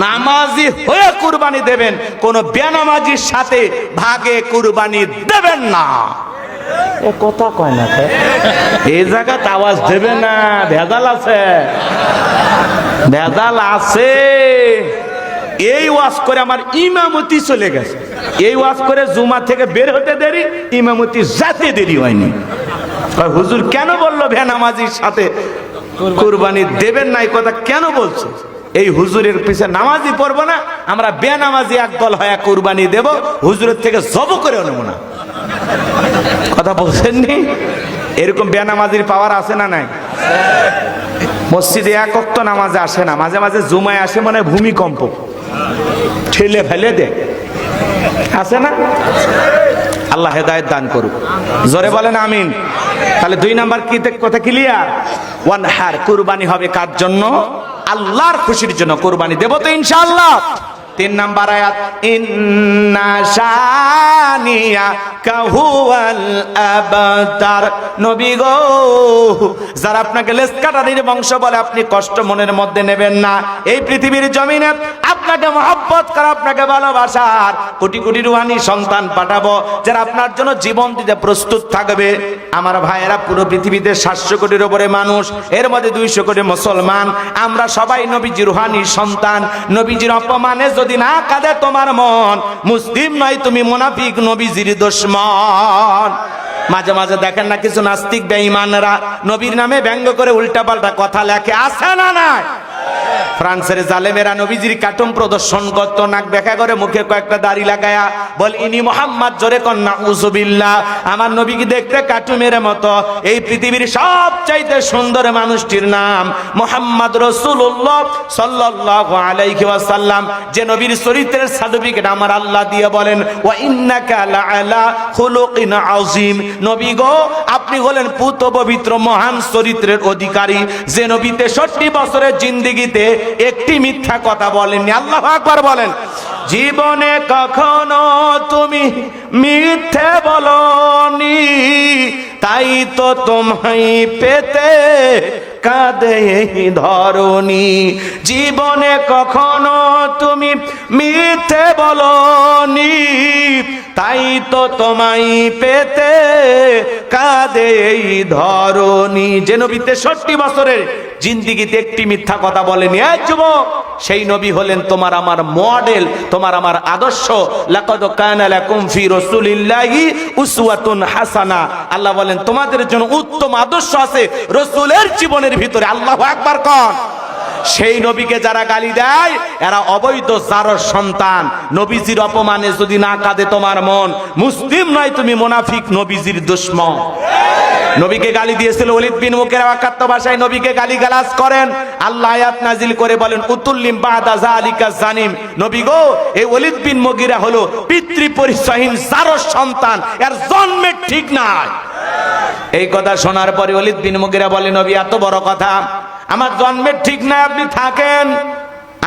নামাজি হয়ে কুরবানি দেবেন, কোন বেনামাজির সাথে ভাগে কুরবানি দেবেন না। এ কথা কয় না, এই জায়গাতে আওয়াজ দেবে না, ভেজাল আছে, ভেজাল আছে। এই ওয়াজ করে আমার ইমামতি চলে গেছে, এই ওয়াজ করে জুমা থেকে বের হতে দেরি, ইমামতি যাতে দেরি হয়নি। হুজুর কেন বললো বেনামাজির সাথে কুরবানি দেবেন না, এই কথা কেন বলছে? এই হুজুরের পিছে নামাজি পড়বো না, আমরা বেনামাজি একদল হয়ে কুরবানি দেব, হুজুরের থেকে জব করে নেব না। কথা বলছেননি? এরকম বেনামাজির পাওয়ার আছে না নাই? মসজিদে এক ওয়াক্ত নামাজে আসে না, মাঝে মাঝে জুমায় আসে, মানে ভূমিকম্প ঠেলে ফেলে দে, আছে না? আল্লাহ হেদায়েত দান করুক, জোরে বলেন আমিন। তাহলে 2 নাম্বার কি কথা ক্লিয়ার? ওয়ানহার, কুরবানি হবে কার জন্য? আল্লাহর খুশির জন্য কুরবানি দেব তো ইনশাআল্লাহ। 3 নাম্বার আয়াত, ইন্না শানিয়া কাহুয়াল আবতার। নবী গো, যারা আপনাকে লেসকাটারির বংশ বলে আপনি কষ্ট মনের মধ্যে নেবেন না। এই পৃথিবীর জমিনে আপনাকে মহব্বত করা, আপনাকে ভালোবাসার কোটি কোটি রুহানি সন্তান পাঠাবো, যারা আপনার জন্য জীবন দিতে প্রস্তুত থাকবে। আমার ভাইয়েরা, পুরো পৃথিবীতে 700 কোটির উপরে মানুষ, এর মধ্যে 200 কোটি মুসলমান। আমরা সবাই নবীজির রুহানি সন্তান। নবীজির অপমানে যদি না কাঁদে তোমার মন, মুসলিম নয় তুমি, মুনাফিক, নবীজির দুশমন। মাঝে মাঝে দেখেন না কিছু নাস্তিক বেঈমানরা নবীর নামে ব্যঙ্গ করে উল্টাপাল্টা কথা লেখে, আছে না নাই? ফ্রান্সের জালেমেরা নবীজির কার্টুন প্রদর্শন করত, নাক ব্যাখ্যা করে, মুখে কয়েকটা দাড়ি লাগায়া, বল ইনি মোহাম্মদ, জোরে কন্যা উযুবিল্লাহ, আমার নবীকে দেখতে কার্টুনের মতো। এই পৃথিবীর সবচাইতে সুন্দর মানুষটির নাম মুহাম্মদ রাসূলুল্লাহ সাল্লাল্লাহু আলাইহি ওয়াসাল্লাম। যে নবীর চরিত্রের সার্টিফিকেট আমার আল্লাহ দিয়ে বলেন, ওয়া ইন্নাকা লাআলা খুলুকিন আযীম। নবী গো, আপনি হলেন পুত পবিত্র মহান চরিত্রের অধিকারী। যে নবী 63 বছরের জিন্দেগিতে একটি মিথ্যা কথা বলেননি। আল্লাহু আকবার বলেন। জীবনে কখনো তুমি মিথ্যে বলনি, তাই তো তোমায় পেতে কাঁদে এই ধরণী। জীবনে কখনো তুমি মিথ্যে বলনি, তাই তো তোমায় পেতে কাঁদে এই ধরণী। যে নবী 63 বছরের জিন্দেগিতে একটি মিথ্যা কথা বলেনি, এই যুবক, সেই নবী হলেন তোমার আমার মডেল, তোমার আমার আদর্শ। লাকাদ কানা লাকুম ফি রাসূলিল্লাহি উসওয়াতুন হাসানা। আল্লাহ বলেন তোমাদের জন্য উত্তম আদর্শ আছে রাসূলের জীবনের ভিতরে। আল্লাহু আকবার কোন। সেই নবীকে যারা গালি দেয় এরা অবৈধ জারর সন্তান। নবীজির অপমানে যদি না কাঁদে তোমার মন, মুসলিম নয় তুমি, মুনাফিক, নবীজির দুশমন। নবীকে গালি দিয়েছিল ওলীদ বিন মুগীরা, ওয়াকাত্ত ভাষায় নবীকে গালিগালাজ করেন। আল্লাহ আয়াত নাজিল করে বলেন, উতুল্লিম বাদা যালিকা জানিম। নবী গো, এই ওলীদ বিন মুগীরা হলো পিতৃ পরিচয়হীন জারর সন্তান, এর জন্মের ঠিক নাই। এই কথা শোনার পরে ওলীদ বিন মুগীরা বলে, নবী এত বড় কথা, আমার জন্মের ঠিক নাই, আপনি থাকেন,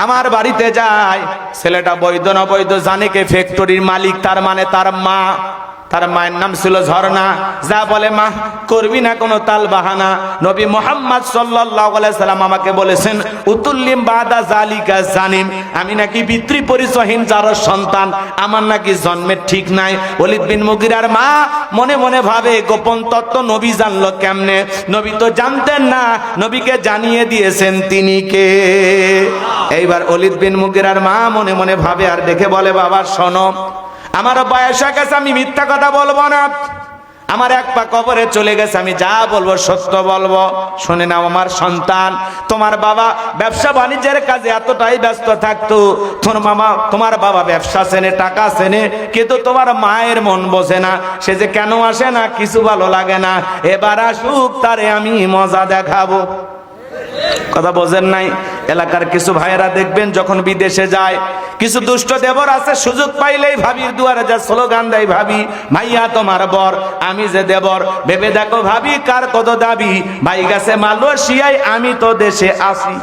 আমার বাড়িতে যায়। ছেলেটা বৈধ না বৈধ জানে কে? ফ্যাক্টরির মালিক, তার মানে তার মা। তার মায়ের নাম ছিল ঝর্ণা। যা বলে, মা করবি না কোনো তাল বাহানা। নবী মুহাম্মদ সাল্লাল্লাহু আলাইহি সাল্লাম আমাকে বলেছেন, উতুল্লিম বাদা যালিকা জানিম, আমি নাকি পিতৃ পরিচয়হীন জারর সন্তান, আমার নাকি জন্মের ঠিক নাই। ওলীদ বিন মুগীরার মা মনে মনে ভাবে, গোপন তত্ত্ব নবী জানলো কেমনে? নবী তো জানতেন না, নবীকে জানিয়ে দিয়েছেন তিনি কে। এইবার ওলীদ বিন মুগীরার মা মনে মনে ভাবে আর দেখে বলে, বাবা শোনো, আমার বয়স হয়ে গেছে, আমি মিথ্যা কথা বলবো না। আমার এক পা কবরে চলে গেছে, আমি যা বলবো সত্য বলবো। শুনে নাও আমার সন্তান, তোমার বাবা ব্যবসা বাণিজ্যের কাজে এতটাই ব্যস্ত থাকতো, তোমার বাবা ব্যবসা চেনে, টাকা চেনে, কিন্তু তোমার মায়ের মন বোঝে না। সে যে কেন আসে না, কিছু ভালো লাগে না। এবার আসুক, তারে আমি মজা দেখাবো। কথা বোঝেন নাই? এলাকার কিছু ভাইয়েরা দেখবেন যখন বিদেশে যায়, কিছু দুষ্ট দেবর আছে, সুযোগ পাইলেই ভাবির দুয়ারে যা স্লোগান দেয়, ভাবি ভাইয়া তোমার বর, আমি যে দেবর, ভেবে দেখো ভাবি কার কত দাবি, ভাই গেছে মালয়েশিয়ায়, আমি তো দেশে আসি।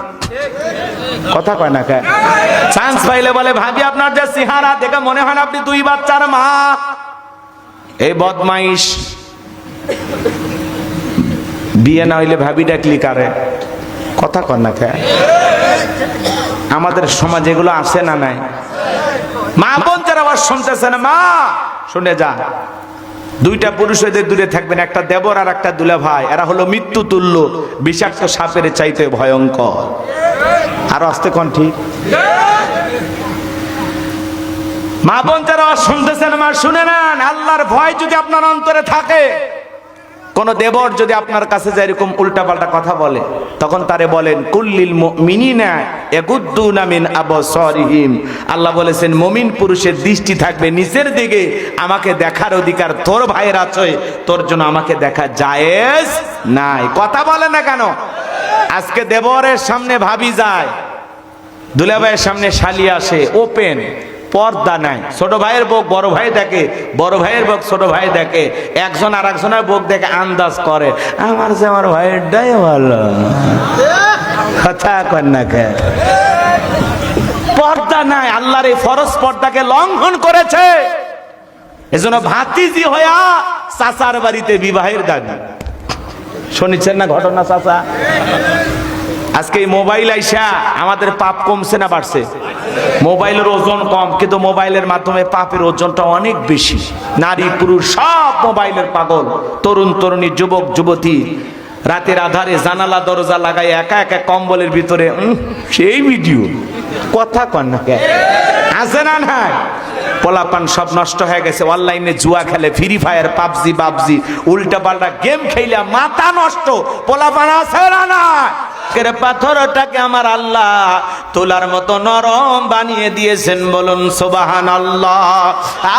কথা কয় না কে? চান্স পাইলে বলে, ভাবি আপনার যে চেহারা দেখে মনে হয় না আপনি 2 বাচ্চার মা। এই বদমাইশ। বিয়ে না হইলে ভাবি ডাকলি কারে? কথা কর না কে? আমাদের সমাজ এগুলো আছে না নাই? মা বোন যারা আওয়াজ শুনতেছেন, মা শুনে যা, দুইটা পুরুষ এদের দূরে থাকবেন, একটা দেবর আর একটা দুলা ভাই, এরা হলো মৃত্যু তুল্য, বিষাক্ত সাপের চাইতে ভয়ঙ্কর। আরো আসতে কোন ঠিক? মা বোন যারা শুনতেছেন, মা শুনে নেন, আল্লাহর ভয় যদি আপনার অন্তরে থাকে, কোন দেবর যদি আপনার কাছে যে এরকম উল্টাপাল্টা কথা বলে, তখন তারে বলেন কুল্লিল মুমিনিনা ইয়াগুদ্দুনা মিন আবসারিহিম। আল্লাহ বলেছেন মুমিন পুরুষের দৃষ্টি থাকবে নিচের দিকে, আমাকে দেখার অধিকার তোর ভাইয়ের আছে, তোর জন্য আমাকে দেখা জায়েজ নাই। কথা বলে না কেন? আজকে দেবরের সামনে ভাবি যায়, দুলাভাইয়ের সামনে শালি আসে, ওপেন পর্দা নাই, ছোট ভাইয়ের বউ বড় ভাই দেখে, বড় ভাইয়ের বউ ছোট ভাই দেখে, একজন আর একজনের বউ দেখে আন্দাজ করে আমার যে আমার ভাইয়েরটাই ভালো। কথা কন না কে? পর্দা নাই, আল্লাহর এই ফরজ পর্দাকে লঙ্ঘন করেছে। এজন্য ভাতিজি হইয়া চাচার বাড়িতে বিবাহের দাবি। শুনেছেন না ঘটনা চাচা? আজকে এই মোবাইল আইসা আমাদের পাপ কমছে না বাড়ছে? মোবাইলের ওজন কম, কিন্তু মোবাইলের মাধ্যমে পাপের ওজনটা অনেক বেশি। নারী পুরুষ সব মোবাইলের পাগল। তরুণ তরুণী, যুবক যুবতী রাতের আধারে জানালা দরজা লাগাই একা একা কম্বলের ভিতরে সেই ভিডিও। কথা কন না কে? আছে না নাই? পোলাপান সব নষ্ট হয়ে গেছে, অনলাইনে জুয়া খেলে, ফ্রি ফায়ার, পাবজি বাবজি, উল্টা পাল্টা গেম খেলে মাথা নষ্ট। পোলাপান আছে না না? পাথরটাকে আমার আল্লাহ তোলার মতো নরম বানিয়ে দিয়েছেন, বলুন সুবহানাল্লাহ।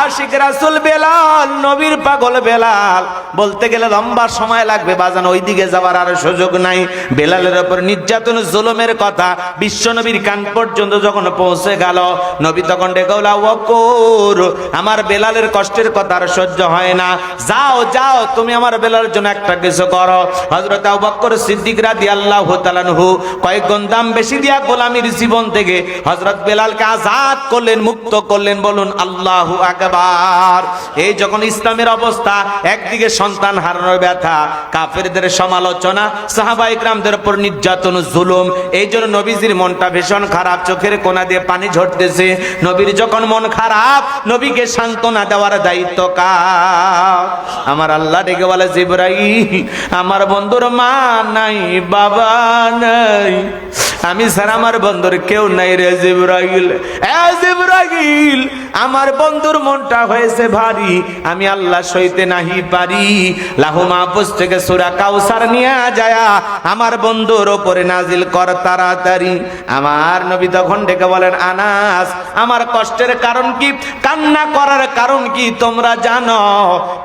আশিক রাসূল বেলাল, নবীর পাগল বেলাল, বলতে গেলে লম্বা সময় লাগবে বাজান, ওইদিকে যাওয়ার আর সুযোগ নাই। বেলালের উপর নির্যাতন জুলুমের কথা বিশ্ব নবীর কান পর্যন্ত যখন পৌঁছে গেল, নবী তখন ডেকে বলল, ওকুর, আমার বেলালের কষ্টের কথা আর সহ্য হয় না, যাও যাও তুমি আমার বেলালের জন্য একটা কিছু করো। হযরত আবু বকর সিদ্দিক রাদিয়াল্লাহু তাআলা কয়েকগুণ দাম বেশি দিয়া গোলামীর জীবন থেকে হযরত বেলালকে আজাদ করলেন, মুক্ত করলেন, বলুন আল্লাহু আকবার। এই যখন ইসলামের অবস্থা, একদিকে সন্তান হারানোর ব্যথা, কাফেরদের সমালোচনা, সাহাবায়ে কেরামদের উপর নির্যাতন জুলুম, এই জন্য নবীজির মনটা ভীষণ খারাপ, চোখের কোনা দিয়ে পানি ঝরতেছে। নবীর যখন মন খারাপ, নবীকে সান্ত্বনা দেওয়ার দায়িত্ব কার? আমার আল্লাহ ডেকে বলে, জিবরাইল, আমার বন্ধুর মা নাই, বাবা নাই, আমি ছাড়া আমার বন্ধুর কেউ নাই রে জিবরাইল। এ জিবরাইল, আমার বন্ধুর মনটা হয়েছে ভারী, আমি আল্লাহ সইতে নাহি পারি। লাহু মাহফুজ থেকে সূরা কাউসার নিয়ে যায়া আমার বন্ধুর উপরে নাজিল কর তাড়াতাড়ি। আমার নবী তখন ডেকে বলেন, আনাস, আমার কষ্টের কারণ কি, কান্না করার কারণ কি তোমরা জানো?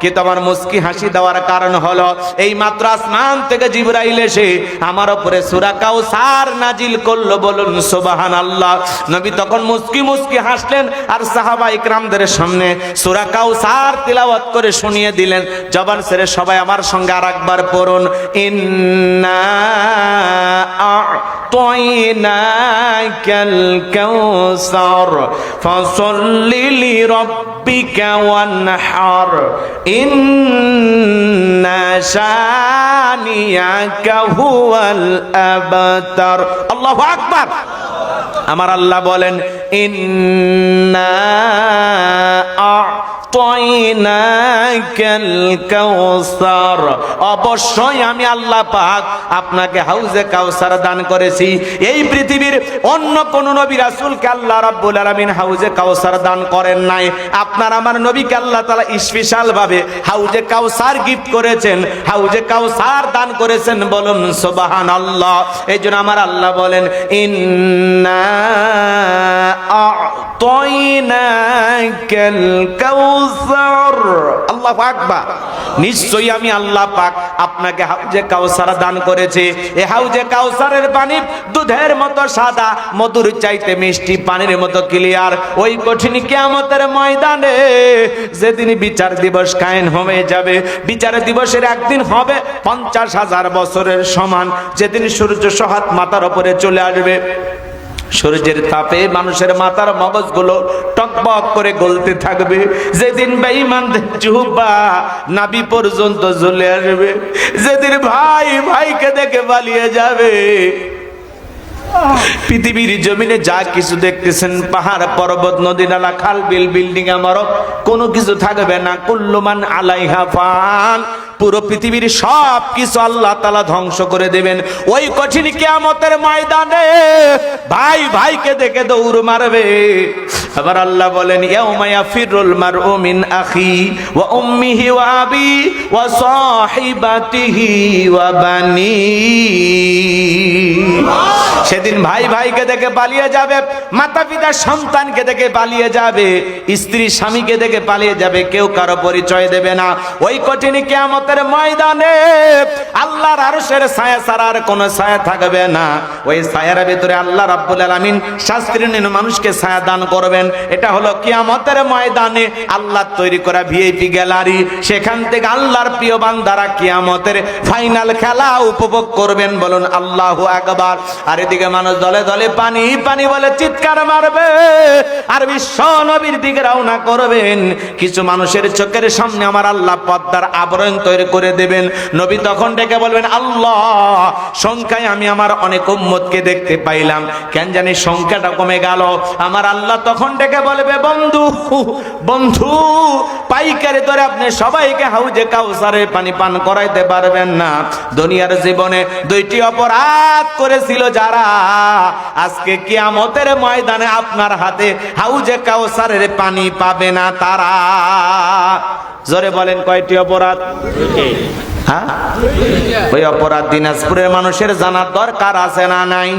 কি তোমার মুস্কি হাসি দেওয়ার কারণ হলো এই মাত্র আসমান থেকে জিবরাইল এসে আমার উপরে সূরা কাউসার নাজিল করলো, বলুন সুবহানাল্লাহ। নবী তখন মুস্কি মুস্কি হাসলেন আর সাহাবায়ে কেরামদের সামনে সূরা কাউসার তিলাওয়াত করে শুনিয়ে দিলেন। জবান ছেড়ে সবাই আমার সঙ্গে আরেকবার পড়ুন, ইন্না আ'তাইনাকাল কাউসার ফাসাল্লি লিরাব্বিকা ওয়ানহার ইন্না শানিয়াকা হুয়াল আবতার। আল্লাহু আকবার। আমার আল্লাহ বলেন, ইন্না আ'তাইনাকাল কাউসার, অবশ্যই আমি আল্লাহ পাক আপনাকে হাউজে কাউসার দান করেছি। এই পৃথিবীর অন্য কোন নবী রাসূলকে আল্লাহ রাব্বুল আলামিন হাউজে কাউসার দান করেন নাই। আপনার আমার নবীকে আল্লাহ তাআলা স্পেশাল ভাবে হাউজে কাউসার গিফট করেছেন, হাউজে কাউসার দান করেছেন, বলুন সুবহানাল্লাহ। এইজন্য আমার আল্লাহ বলেন, ইন্না আ'তাইনাকাল কাউসার। আল্লাহু আকবার। নিশ্চয়ই আমি আল্লাহ পাক আপনাকে হাউজে কাউসার দান করেছি। এই হাউজে কাউসারের পানি দুধের মতো সাদা, মধুর চাইতে মিষ্টি, পানির মতো ক্লিয়ার। ওই কঠিন কিয়ামতের ময়দানে যেদিন বিচার দিবস কায়েম হয়ে যাবে, বিচার দিবসের একদিন হবে 50,000 বছরের সমান। যেদিন সূর্য সহাত মাথার উপরে চলে আসবে, সূর্যের তাপে মানুষের মাথার মগজগুলো টকবক করে গলতে থাকবে। যেদিন বেঈমানদের জিহ্বা নাভি পর্যন্ত জ্বলে আসবে, যেদিন ভাই ভাইকে দেখে পালিয়ে যাবে, পৃথিবীর জমিনে যা কিছু দেখতেছেন, পাহাড় পর্বত নদী নালা খাল বিল বিল্ডিং ইমারত, কোনো কিছু থাকবে না। কুল্লুমান আলাইহা ফান, পুরো পৃথিবীর সব কিছু আল্লাহ তাআলা ধ্বংস করে দেবেন। ওই কঠিন কিয়ামতের ময়দানে ভাই ভাইকে দেখে দৌড় মারবে। আবার আল্লাহ বলেন, ইয়াউমা ইয়াফিরুল মারউ মিন আখি ওয়া উম্মিহি ওয়া আবি ওয়া সাহিবাতিহি ওয়া বানি। সেদিন ভাই ভাইকে দেখে পালিয়ে যাবে, মাতা পিতা সন্তানকে দেখে পালিয়ে যাবে, স্ত্রী স্বামীকে দেখে পালিয়ে যাবে, কেউ কারো পরিচয় দেবে না। ওই কঠিন কিয়ামতের ময়দানে আল্লাহর আরশের ছায়া ছাড়া আর কোনো ছায়া থাকবে না। ওই ছায়ার ভিতরে আল্লাহ রাব্বুল আলামিন শাস্ত্রহীন মানুষকে ছায়া দান করবেন। এটা হলো কিয়ামতের ময়দানে আল্লাহ তৈরি করা ভিআইপি গ্যালারি। সেখান থেকে আল্লাহর প্রিয় বান্দারা কিয়ামতের ফাইনাল খেলা উপভোগ করবেন। বলুন আল্লাহু আকবার। আর এদিকে মানুষ দলে দলে পানি পানি বলে চিৎকার মারবে, আর বিশ্ব নবীর দিকে রওনা করবেন। কিছু মানুষের চোখের সামনে আমার আল্লাহ পর্দার আবরণ তৈরি করে দেবেন। নবী তখন ডেকে বলবেন, আল্লাহ, সংখ্যায় আমি আমার অনেক উম্মতকে দেখতে পাইলাম, কেন জানি সংখ্যাটা কমে গেল। আমার আল্লাহ তখন ডেকে বলবে, বন্ধু বন্ধু, পাইকারি ধরে আপনি সবাইকে হাউজে কাউসারের পানি পান করাইতে পারবেন না। দুনিয়ার জীবনে দুইটি অপরাধ করেছিল যারা, আজকে কিয়ামতের ময়দানে আপনার হাতে হাউজে কাউসারের পানি পাবে না তারা। জোরে বলেন, কয়টি অপরাধ? হ্যাঁ, ওই অপরাধ দিনাজপুরের মানুষের জানার দরকার আছে না নাই?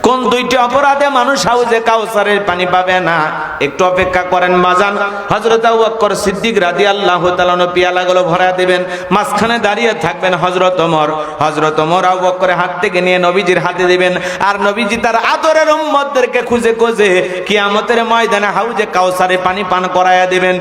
কোন দুইটি অপরাধে মানুষ হাউজে কাউসারের পানি পাবে না? একটু অপেক্ষা করেন বাজান। হযরত আবু বকর সিদ্দিক রাদিয়াল্লাহু তাআলা পিয়ালাগুলো ভরা দিবেন, মাঝখানে দাঁড়িয়ে থাকবেন হযরত ওমর। হযরত ওমর আবু বকরের হাত থেকে নিয়ে নবীজির হাতে দিবেন, আর নবীজি তার আদরের উম্মতদেরকে খুঁজে খুঁজে কিয়ামতের ময়দানে হাউজে কাউসারে পানি পান করায়া দিবেন।